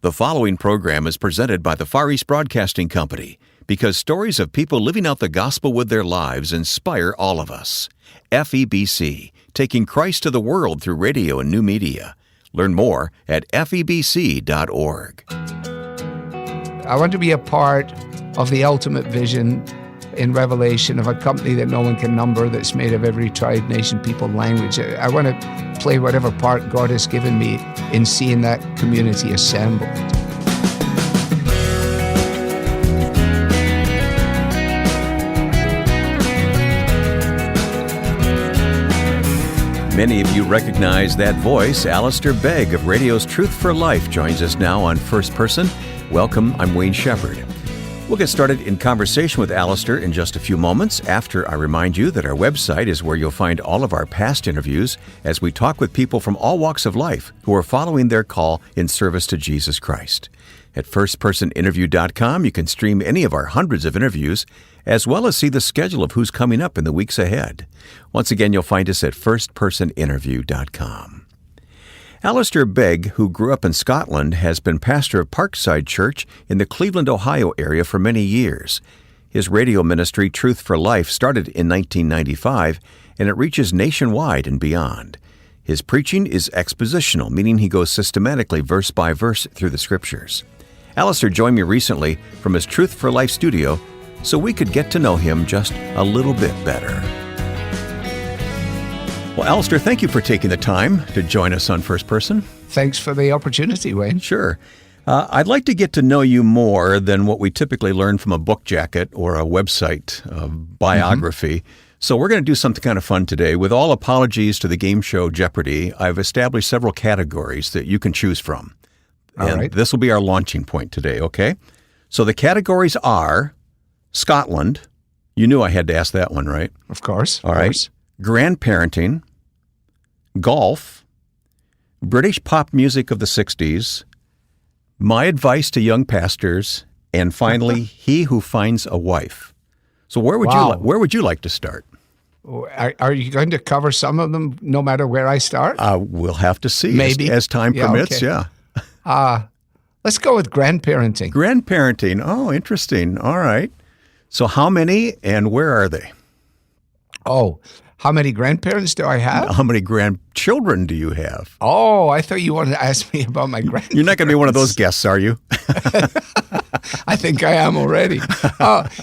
The following program is presented by the Far East Broadcasting Company because stories of people living out the gospel with their lives inspire all of us. FEBC, taking Christ to the world through radio and new media. Learn more at febc.org. I want to be a part of the ultimate vision in Revelation of a company that no one can number, that's made of every tribe, nation, people, language. I want to play whatever part God has given me in seeing that community assembled. Many of you recognize that voice. Alistair Begg of radio's Truth for Life joins us now on First Person. Welcome, I'm Wayne Shepherd. We'll get started in conversation with Alistair in just a few moments after I remind you that our website is where you'll find all of our past interviews as we talk with people from all walks of life who are following their call in service to Jesus Christ. At firstpersoninterview.com, you can stream any of our hundreds of interviews, as well as see the schedule of who's coming up in the weeks ahead. Once again, you'll find us at firstpersoninterview.com. Alistair Begg, who grew up in Scotland, has been pastor of Parkside Church in the Cleveland, Ohio area for many years. His radio ministry, Truth for Life, started in 1995, and it reaches nationwide and beyond. His preaching is expositional, meaning he goes systematically verse by verse through the Scriptures. Alistair joined me recently from his Truth for Life studio so we could get to know him just a little bit better. Well, Alistair, thank you for taking the time to join us on First Person. Thanks for the opportunity, Wayne. Sure. I'd like to get to know you more than what we typically learn from a book jacket or a website biography. So we're going to do something kind of fun today. With all apologies to the game show Jeopardy, I've established several categories that you can choose from. All right. This will be our launching point today, okay? So the categories are Scotland. You knew I had to ask that one, right? Of course. All right. Grandparenting, golf, British pop music of the 60s, my advice to young pastors, and finally, he who finds a wife. So where would you like to start? Are you going to cover some of them no matter where I start? We'll have to see. Maybe. As time permits, okay. Yeah. Let's go with grandparenting. Grandparenting. Oh, interesting. All right. So how many and where are they? Oh, how many grandparents do I have? How many grandchildren do you have? Oh, I thought you wanted to ask me about my grandparents. You're not going to be one of those guests, are you? I think I am already.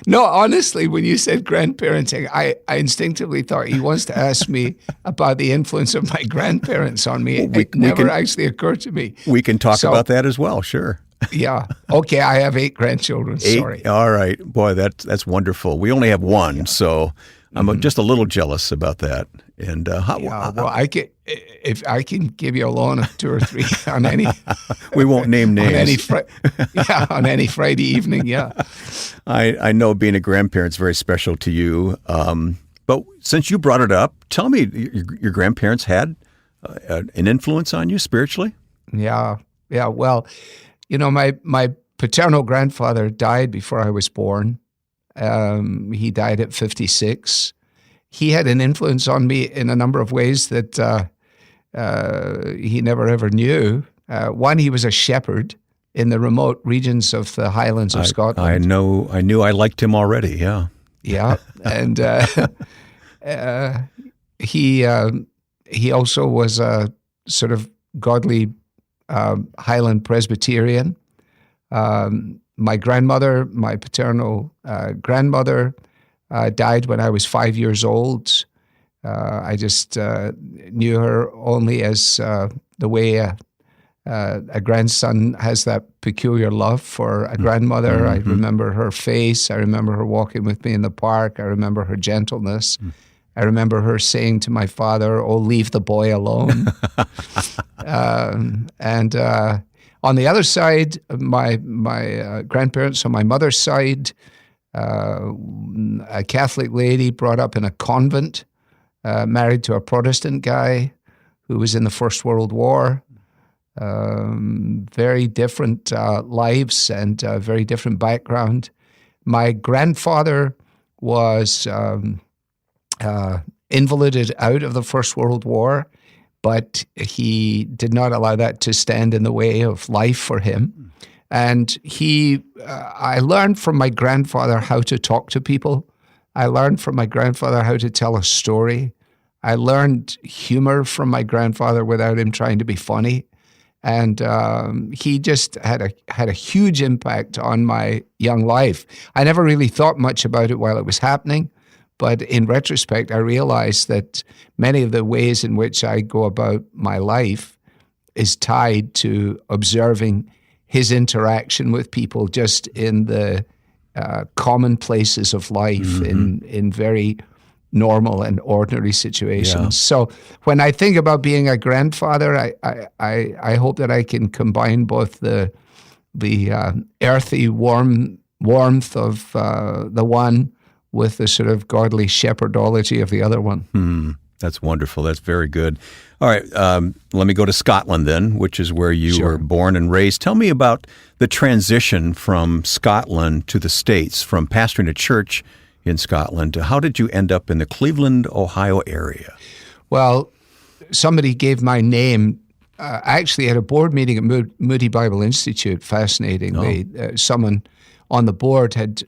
No, honestly, when you said grandparenting, I instinctively thought he wants to ask me about the influence of my grandparents on me. It never actually occurred to me. We can talk about that as well, sure. Yeah. Okay, I have 8 grandchildren. 8? Sorry. All right. Boy, that's wonderful. We only have one, so I'm just a little jealous about that. And if I can give you a loan of 2 or 3 on any, we won't name names. On any Friday evening. Yeah, I know being a grandparent's very special to you. But since you brought it up, tell me, your grandparents had an influence on you spiritually? Yeah. Well, my paternal grandfather died before I was born. He died at 56. He had an influence on me in a number of ways that he never ever knew. One, he was a shepherd in the remote regions of the Highlands of Scotland. I knew I liked him already, yeah. Yeah, and he also was a sort of godly Highland Presbyterian. My grandmother, my paternal grandmother, died when I was 5 years old. I just knew her only as the way a grandson has that peculiar love for a grandmother. Mm-hmm. I remember her face. I remember her walking with me in the park. I remember her gentleness. I remember her saying to my father, "Oh, leave the boy alone." And on the other side, my grandparents on my mother's side, a Catholic lady brought up in a convent, married to a Protestant guy who was in the First World War. Very different lives and very different background. My grandfather was invalided out of the First World War, but he did not allow that to stand in the way of life for him. And I learned from my grandfather how to talk to people. I learned from my grandfather how to tell a story. I learned humor from my grandfather without him trying to be funny. And he just had a huge impact on my young life. I never really thought much about it while it was happening, but in retrospect, I realized that many of the ways in which I go about my life is tied to observing his interaction with people just in the commonplaces of life, in very normal and ordinary situations. Yeah. So when I think about being a grandfather, I hope that I can combine both the earthy warmth of the one with the sort of godly shepherdology of the other one. That's wonderful. That's very good. All right, let me go to Scotland then, which is where you were born and raised. Tell me about the transition from Scotland to the States, from pastoring a church in Scotland. How did you end up in the Cleveland, Ohio area? Well, somebody gave my name actually at a board meeting at Moody Bible Institute. Fascinatingly, someone on the board had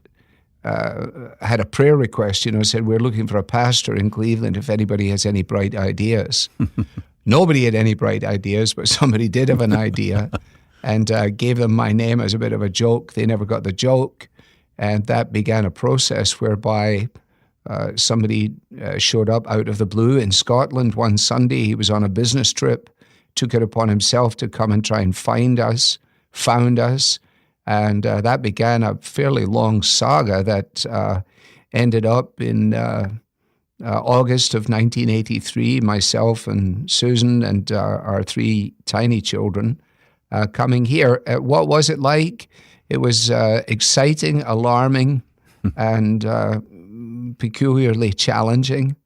a prayer request, said, we're looking for a pastor in Cleveland if anybody has any bright ideas. Nobody had any bright ideas, but somebody did have an idea and gave them my name as a bit of a joke. They never got the joke. And that began a process whereby somebody showed up out of the blue in Scotland one Sunday. He was on a business trip, took it upon himself to come and try and find us, found us. And that began a fairly long saga that ended up in August of 1983, myself and Susan and our three tiny children coming here. What was it like? It was exciting, alarming, and peculiarly challenging,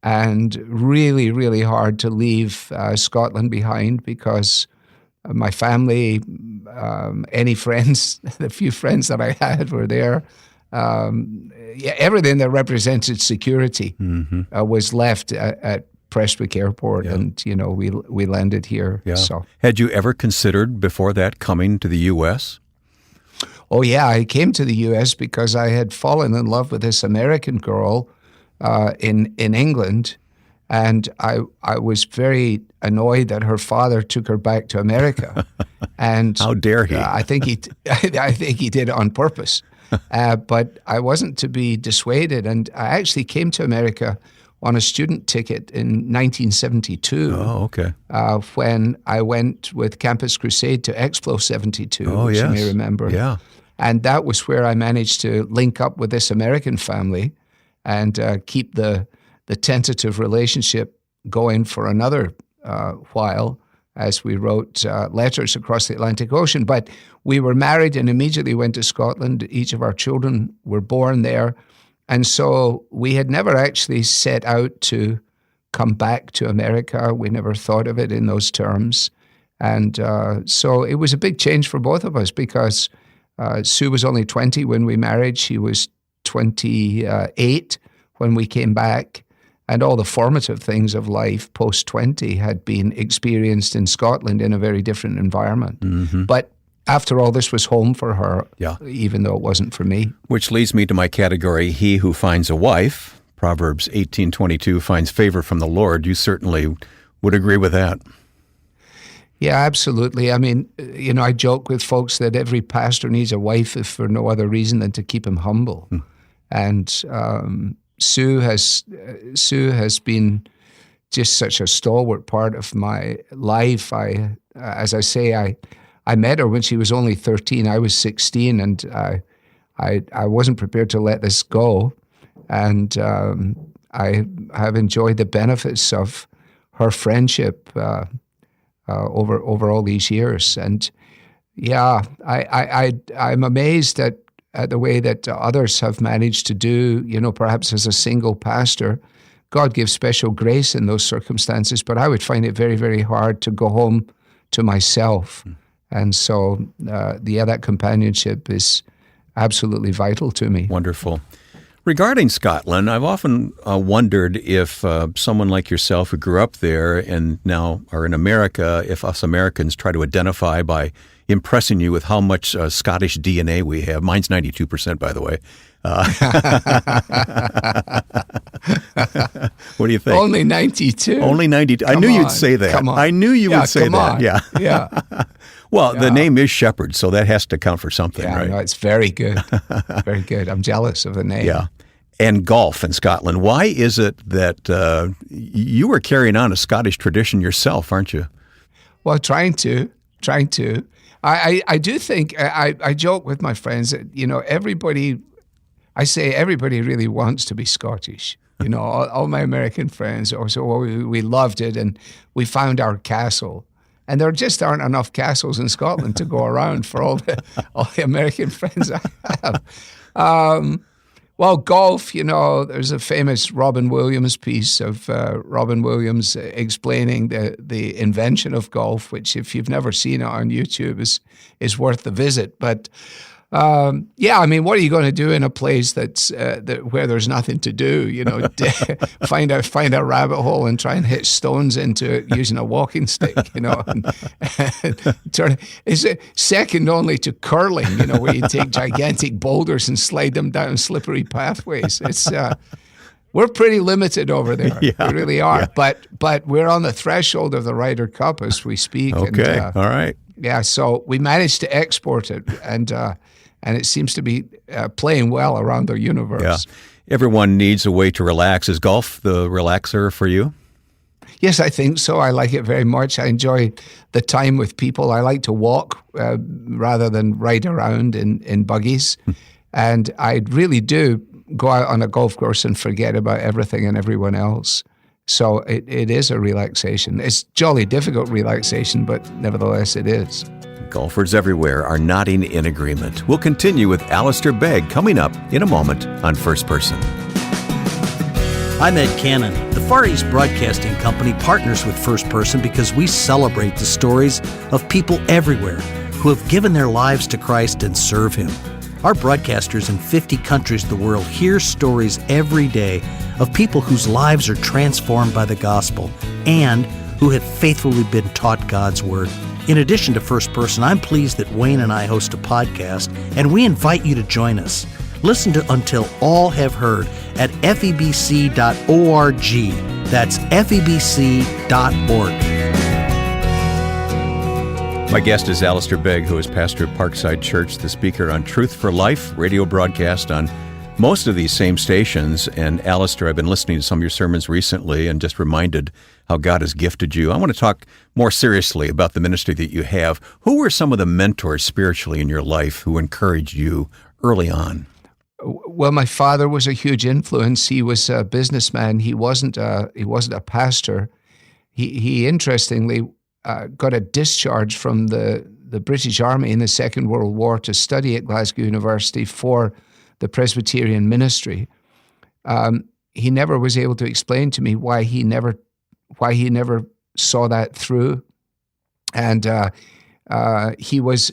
and really, really hard to leave Scotland behind because my family, any friends, the few friends that I had were there. Everything that represented security was left at Prestwick Airport, and we landed here. Yeah. So, had you ever considered before that coming to the U.S.? Oh yeah, I came to the U.S. because I had fallen in love with this American girl in England. And I was very annoyed that her father took her back to America. And how dare he? I think he did it on purpose. But I wasn't to be dissuaded. And I actually came to America on a student ticket in 1972. Oh, okay. When I went with Campus Crusade to Explo 72, which you may remember. Yeah. And that was where I managed to link up with this American family and keep the tentative relationship going for another while as we wrote letters across the Atlantic Ocean. But we were married and immediately went to Scotland. Each of our children were born there. And so we had never actually set out to come back to America. We never thought of it in those terms. And so it was a big change for both of us because Sue was only 20 when we married. She was 28 when we came back. And all the formative things of life post-20 had been experienced in Scotland in a very different environment. But after all, this was home for her, even though it wasn't for me. Which leads me to my category, he who finds a wife, Proverbs 18:22, finds favor from the Lord. You certainly would agree with that. Yeah, absolutely. I mean, I joke with folks that every pastor needs a wife if for no other reason than to keep him humble. And Sue has been just such a stalwart part of my life. As I say, I met her when she was only 13. I was 16, and I wasn't prepared to let this go. And I have enjoyed the benefits of her friendship over all these years. And yeah, I'm amazed at the way that others have managed to do, perhaps as a single pastor. God gives special grace in those circumstances, but I would find it very, very hard to go home to myself. And so, that companionship is absolutely vital to me. Wonderful. Regarding Scotland, I've often wondered if someone like yourself who grew up there and now are in America, if us Americans try to identify by impressing you with how much Scottish DNA we have. Mine's 92%, by the way. What do you think? Only 92. Only 92. I knew you'd say that. Come on. I knew you would say that. On. Yeah. Yeah. Well, the name is Shepherd, so that has to count for something, right? No, it's very good. Very good. I'm jealous of the name. Yeah. And golf in Scotland. Why is it that you are carrying on a Scottish tradition yourself, aren't you? Well, trying to. I do think, I joke with my friends that, everybody really wants to be Scottish. All my American friends also, we loved it and we found our castle. And there just aren't enough castles in Scotland to go around for all the American friends I have. Well, golf, there's a famous Robin Williams piece of Robin Williams explaining the invention of golf, which if you've never seen it on YouTube is worth the visit. But what are you going to do in a place where there's nothing to do? Find a rabbit hole and try and hit stones into it using a walking stick. It's second only to curling. Where you take gigantic boulders and slide them down slippery pathways. We're pretty limited over there. Yeah, we really are. Yeah. But we're on the threshold of the Ryder Cup as we speak. Okay, all right. Yeah, so we managed to export it, and it seems to be playing well around the universe. Yeah. Everyone needs a way to relax. Is golf the relaxer for you? Yes, I think so. I like it very much. I enjoy the time with people. I like to walk rather than ride around in buggies. And I really do go out on a golf course and forget about everything and everyone else. So it is a relaxation. It's jolly difficult relaxation, but nevertheless it is. Golfers everywhere are nodding in agreement. We'll continue with Alistair Begg coming up in a moment on First Person. I'm Ed Cannon. The Far East Broadcasting Company partners with First Person because we celebrate the stories of people everywhere who have given their lives to Christ and serve Him. Our broadcasters in 50 countries of the world hear stories every day of people whose lives are transformed by the gospel and who have faithfully been taught God's Word. In addition to First Person, I'm pleased that Wayne and I host a podcast, and we invite you to join us. Listen to Until All Have Heard at FEBC.org. That's FEBC.org. My guest is Alistair Begg, who is pastor of Parkside Church, the speaker on Truth for Life, radio broadcast on most of these same stations. And Alistair, I've been listening to some of your sermons recently and just reminded how God has gifted you. I want to talk more seriously about the ministry that you have. Who were some of the mentors spiritually in your life who encouraged you early on? Well, my father was a huge influence. He was a businessman. He wasn't a pastor. He interestingly got a discharge from the British Army in the Second World War to study at Glasgow University for the Presbyterian ministry. He never was able to explain to me why he never saw that through, and he was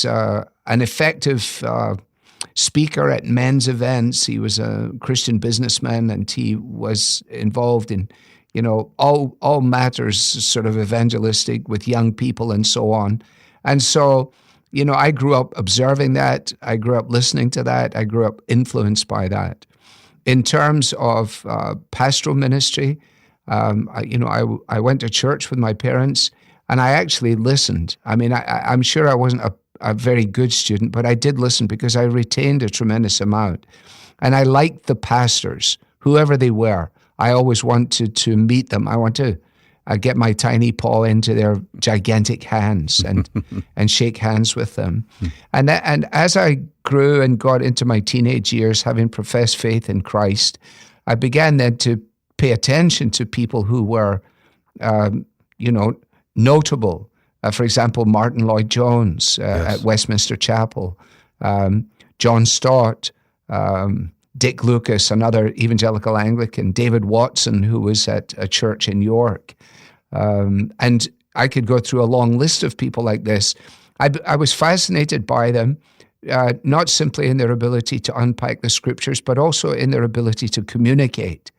an effective speaker at men's events. He was a Christian businessman, and he was involved in all matters sort of evangelistic with young people and so on. And so, I grew up observing that. I grew up listening to that. I grew up influenced by that. In terms of pastoral ministry, I went to church with my parents, and I actually listened. I mean, I'm sure I wasn't a very good student, but I did listen because I retained a tremendous amount. And I liked the pastors, whoever they were. I always wanted to meet them. I want to get my tiny paw into their gigantic hands and shake hands with them. And as I grew and got into my teenage years, having professed faith in Christ, I began then to pay attention to people who were, notable. For example, Martin Lloyd-Jones Yes. at Westminster Chapel, John Stott, Dick Lucas, another evangelical Anglican, David Watson, who was at a church in York. And I could go through a long list of people like this. I was fascinated by them not simply in their ability to unpack the scriptures, but also in their ability to communicate.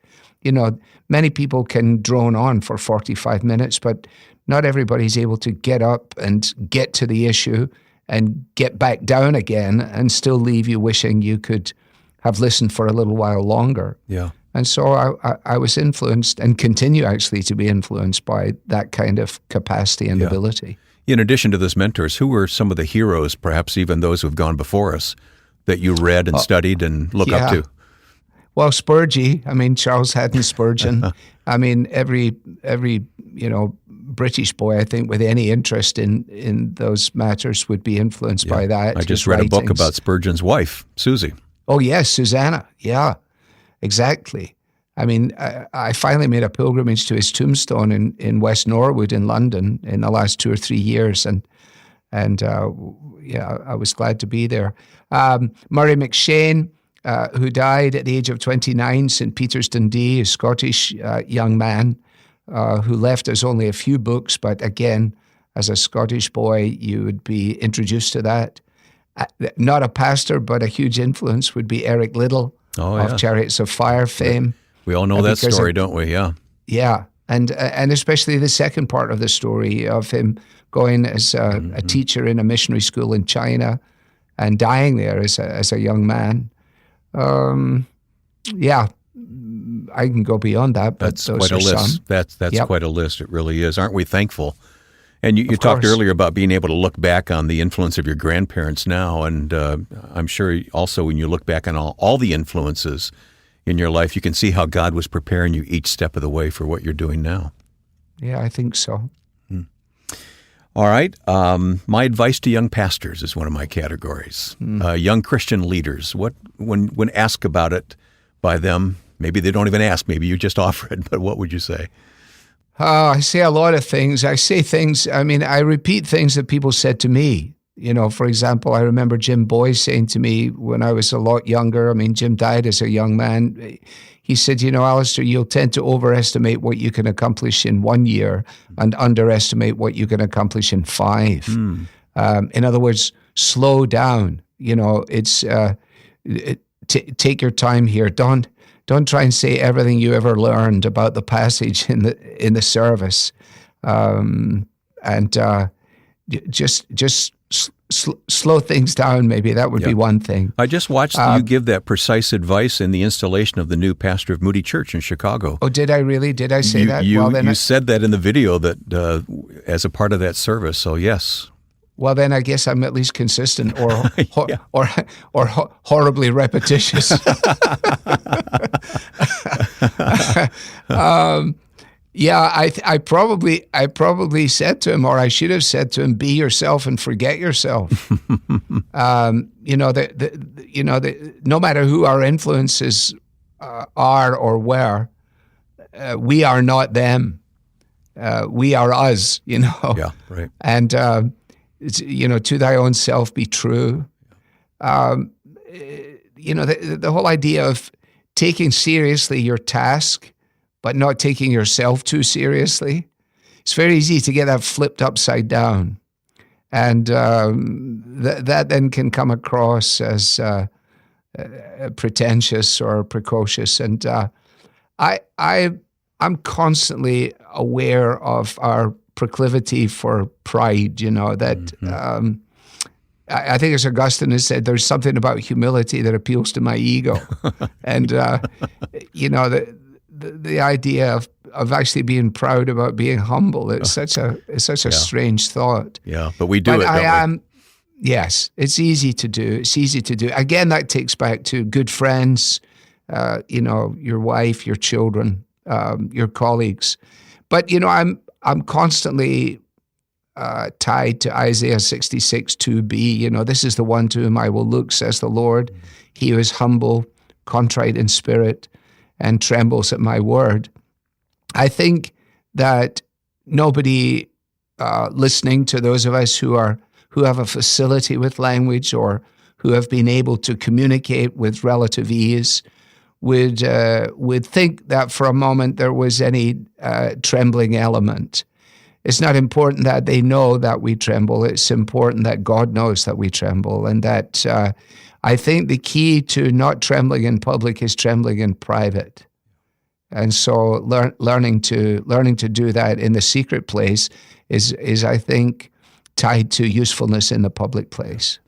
Many people can drone on for 45 minutes, but not everybody's able to get up and get to the issue and get back down again and still leave you wishing you could have listened for a little while longer. Yeah. And so I was influenced and continue actually to be influenced by that kind of capacity and ability. In addition to those mentors, who were some of the heroes, perhaps even those who have gone before us, that you read and studied and look up to? Well, Spurgeon, Charles Haddon Spurgeon. Every British boy, I think, with any interest in those matters would be influenced by that. I just read a book about Spurgeon's wife, Susie. Oh, yes, Susanna. Yeah, exactly. I finally made a pilgrimage to his tombstone in West Norwood in London in the last 2 or 3 years, and I was glad to be there. Murray McShane, who died at the age of 29, St. Peter's Dundee, a Scottish young man who left us only a few books, but again, as a Scottish boy, you would be introduced to that. Not a pastor, but a huge influence would be Eric Liddell of Chariots of Fire fame. We all know that story, don't we? Yeah. Yeah, and especially the second part of the story of him going as a teacher in a missionary school in China and dying there as a young man. I can go beyond that, but that's quite a list. That's quite a list. It really is. Aren't we thankful? And you talked earlier about being able to look back on the influence of your grandparents now, and I'm sure also when you look back on all the influences in your life, you can see how God was preparing you each step of the way for what you're doing now. Yeah, I think so. All right. My advice to young pastors is one of my categories. Young Christian leaders, when asked about it by them, maybe they don't even ask, maybe you just offer it, but what would you say? I say a lot of things. I say things, I repeat things that people said to me. For example, I remember Jim Boyce saying to me when I was a lot younger, Jim died as a young man. He said, Alistair, you'll tend to overestimate what you can accomplish in 1 year and underestimate what you can accomplish in 5. In other words, slow down. Take your time here. Don't try and say everything you ever learned about the passage in the service, just slow things down. Maybe that would be one thing. I just watched you give that precise advice in the installation of the new pastor of Moody Church in Chicago. Oh, did I really? Did I say that? You said that in the video that as a part of that service. So yes. Well, then I guess I'm at least consistent, or horribly repetitious. I probably said to him, or I should have said to him, "Be yourself and forget yourself." No matter who our influences are or were, we are not them. We are us. Yeah, right. And to thy own self be true. The whole idea of taking seriously your task, but not taking yourself too seriously. It's very easy to get that flipped upside down. And that then can come across as pretentious or precocious. And I'm constantly aware of our proclivity for pride, that I think as Augustine has said, there's something about humility that appeals to my ego. And, the idea of actually being proud about being humble, it's such a strange thought. Yeah, but we do it, don't we? Yes, it's easy to do. Again, that takes back to good friends, your wife, your children, your colleagues. But, I'm constantly tied to Isaiah 66, 2b. This is the one to whom I will look, says the Lord. He who is humble, contrite in spirit, and trembles at my word. I think that nobody listening to those of us who have a facility with language or who have been able to communicate with relative ease would think that for a moment there was any trembling element. it's not important that they know that we tremble. It's important that God knows that we tremble, and that I think the key to not trembling in public is trembling in private. And so learning to do that in the secret place is I think tied to usefulness in the public place.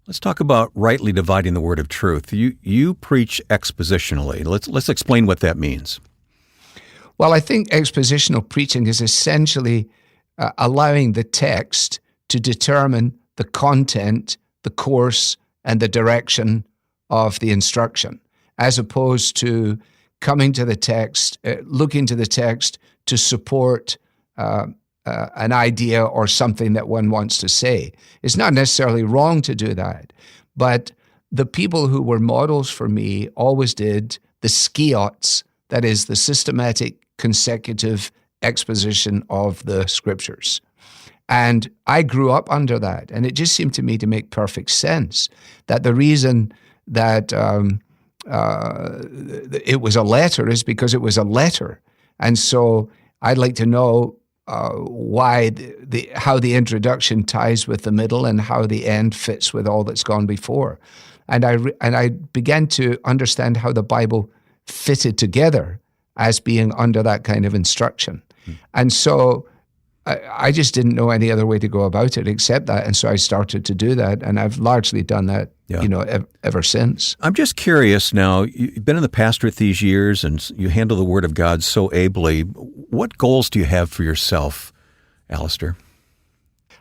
Let's talk about rightly dividing the word of truth. You preach expositionally. Let's explain what that means. Well, I think expositional preaching is essentially allowing the text to determine the content, the course, and the direction of the instruction, as opposed to coming to the text, looking to the text to support an idea or something that one wants to say. It's not necessarily wrong to do that, but the people who were models for me always did the skiots, that is the systematic consecutive exposition of the scriptures. And I grew up under that, and it just seemed to me to make perfect sense that the reason that it was a letter is because it was a letter. And so I'd like to know why how the introduction ties with the middle and how the end fits with all that's gone before. And I began to understand how the Bible fitted together as being under that kind of instruction. And so I just didn't know any other way to go about it except that. And so I started to do that, and I've largely done that, ever since. I'm just curious now, you've been in the pastorate these years and you handle the Word of God so ably. What goals do you have for yourself, Alistair?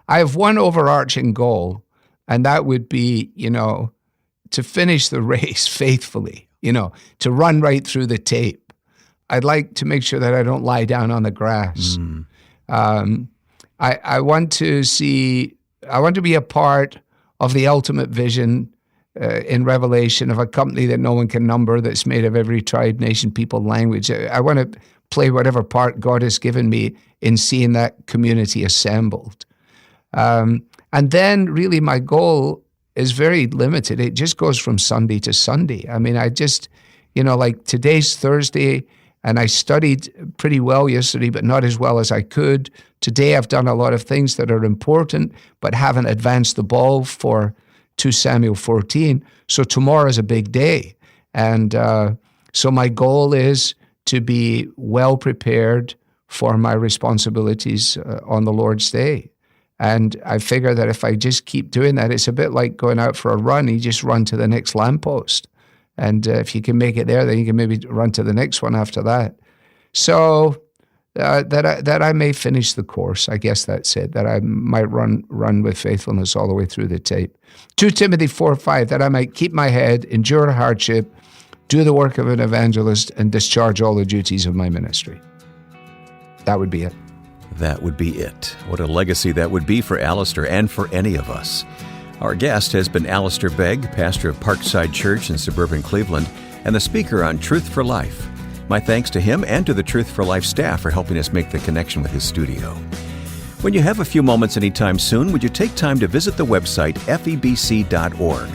I have one overarching goal, and that would be, to finish the race faithfully, to run right through the tape. I'd like to make sure that I don't lie down on the grass. I want to be a part of the ultimate vision in Revelation of a company that no one can number, that's made of every tribe, nation, people, language. I want to play whatever part God has given me in seeing that community assembled. And then really my goal is very limited. It just goes from Sunday to Sunday. I mean, I just, like today's Thursday, and I studied pretty well yesterday, but not as well as I could. Today I've done a lot of things that are important, but haven't advanced the ball for 2 Samuel 14. So tomorrow is a big day. And so my goal is to be well prepared for my responsibilities on the Lord's Day. And I figure that if I just keep doing that, it's a bit like going out for a run. You just run to the next lamppost. And if you can make it there, then you can maybe run to the next one after that. So that I may finish the course. I guess that's it, that I might run with faithfulness all the way through the tape. 2 Timothy 4:5, that I might keep my head, endure hardship, do the work of an evangelist, and discharge all the duties of my ministry. That would be it. That would be it. What a legacy that would be for Alistair and for any of us. Our guest has been Alistair Begg, pastor of Parkside Church in suburban Cleveland, and the speaker on Truth for Life. My thanks to him and to the Truth for Life staff for helping us make the connection with his studio. When you have a few moments anytime soon, would you take time to visit the website FEBC.org?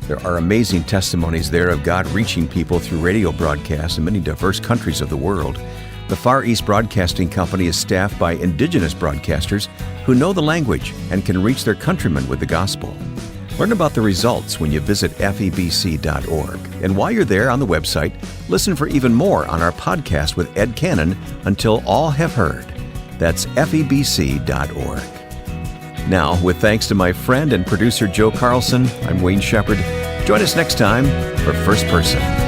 There are amazing testimonies there of God reaching people through radio broadcasts in many diverse countries of the world. The Far East Broadcasting Company is staffed by indigenous broadcasters who know the language and can reach their countrymen with the gospel. Learn about the results when you visit FEBC.org. And while you're there on the website, listen for even more on our podcast with Ed Cannon, Until All Have Heard. That's FEBC.org. Now, with thanks to my friend and producer Joe Carlson, I'm Wayne Shepherd. Join us next time for First Person.